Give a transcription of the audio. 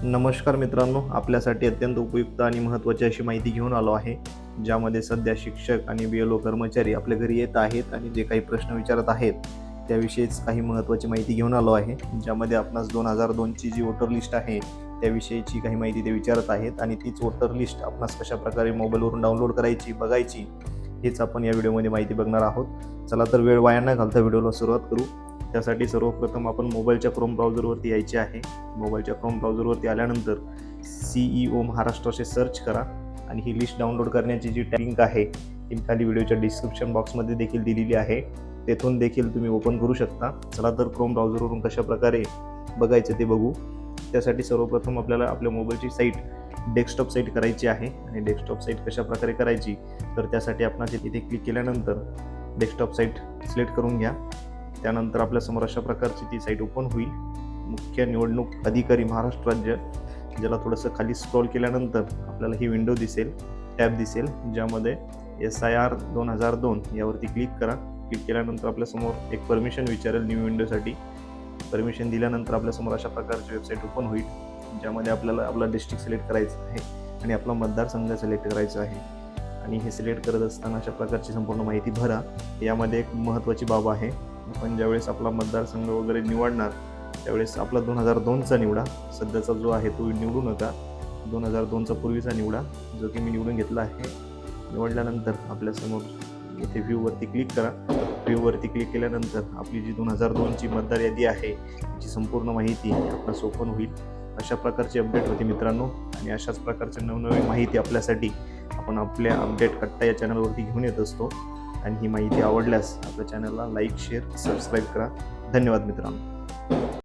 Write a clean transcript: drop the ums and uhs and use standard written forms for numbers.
नमस्कार मित्रांनो, आपल्यासाठी अत्यंत उपयुक्त आणि महत्त्वाची अशी माहिती घेऊन आलो आहे, ज्यामध्ये सध्या शिक्षक आणि BLO कर्मचारी आपल्या घरी येत आहेत आणि जे काही प्रश्न विचारत आहेत त्याविषयीच काही महत्त्वाची माहिती घेऊन आलो आहे, ज्यामध्ये आपणास 2002ची जी वोटर लिस्ट आहे त्याविषयीची काही माहिती ते विचारत आहेत आणि तीच वोटर लिस्ट आपणास कशाप्रकारे मोबाईलवरून डाउनलोड करायची, बघायची, हेच आपण या व्हिडिओमध्ये माहिती बघणार आहोत. चला तर वेळ वाया न घालता व्हिडिओला सुरुवात करू. त्यासाठी सर्वप्रथम आपण मोबाईलच्या क्रोम ब्राउझरवरती यायचे आहे. मोबाईलच्या क्रोम ब्राउझरवरती आल्यानंतर CEO महाराष्ट्र असे सर्च करा आणि ही लिस्ट डाउनलोड करण्याची जी लिंक आहे ती खाली व्हिडिओच्या डिस्क्रिप्शन बॉक्समध्ये देखील दिलेली आहे, तेथून देखील तुम्ही ओपन करू शकता. चला तर क्रोम ब्राउझरवरून कशाप्रकारे बघायचं ते बघू. त्यासाठी सर्वप्रथम आपल्याला आपल्या मोबाईलची साईट डेस्कटॉप साईट करायची आहे आणि डेस्कटॉप साईट कशाप्रकारे करायची तर त्यासाठी आपण तिथे क्लिक केल्यानंतर डेस्कटॉप साईट सिलेक्ट करून घ्या. त्यानंतर आपल्यासमोर अशा प्रकारची ती साईट ओपन होईल. मुख्य निवडणूक अधिकारी महाराष्ट्र राज्य, ज्याला थोडंसं खाली स्क्रॉल केल्यानंतर आपल्याला ही विंडो दिसेल, टॅब दिसेल, ज्यामध्ये SIR 2002 यावरती क्लिक करा. क्लिक केल्यानंतर आपल्यासमोर एक परमिशन विचारेल न्यू विंडोसाठी. परमिशन दिल्यानंतर आपल्यासमोर अशा प्रकारची वेबसाईट ओपन होईल, ज्यामध्ये आपल्याला आपला डिस्ट्रिक्ट सिलेक्ट करायचं आहे आणि आपला मतदारसंघ सिलेक्ट करायचा आहे. आणि हे सिलेक्ट करत असताना अशा प्रकारची संपूर्ण माहिती भरा. यामध्ये एक महत्त्वाची बाब आहे, आपण ज्यावेळेस आपला मतदारसंघ वगैरे निवडणार त्यावेळेस आपला 2002चा निवडा. सध्याचा जो आहे तो निवडू नका, 2002चा पूर्वीचा निवडा, जो की मी निवडून घेतला आहे. निवडल्यानंतर आपल्यासमोर इथे व्ह्यूवरती क्लिक करा. व्ह्यूवरती क्लिक केल्यानंतर आपली जी 2002ची मतदार यादी आहे त्याची संपूर्ण माहिती आपल्यास ओपन होईल. अशा प्रकारची अपडेट होती मित्रांनो, आणि अशाच प्रकारची नवनवीन माहिती आपल्यासाठी आपण आपल्या अपडेट कट्टा या चॅनलवरती घेऊन येत असतो. आणि ही माहिती आवडल्यास आपल्या चॅनलला लाईक, शेअर, सबस्क्राईब करा. धन्यवाद मित्रांनो.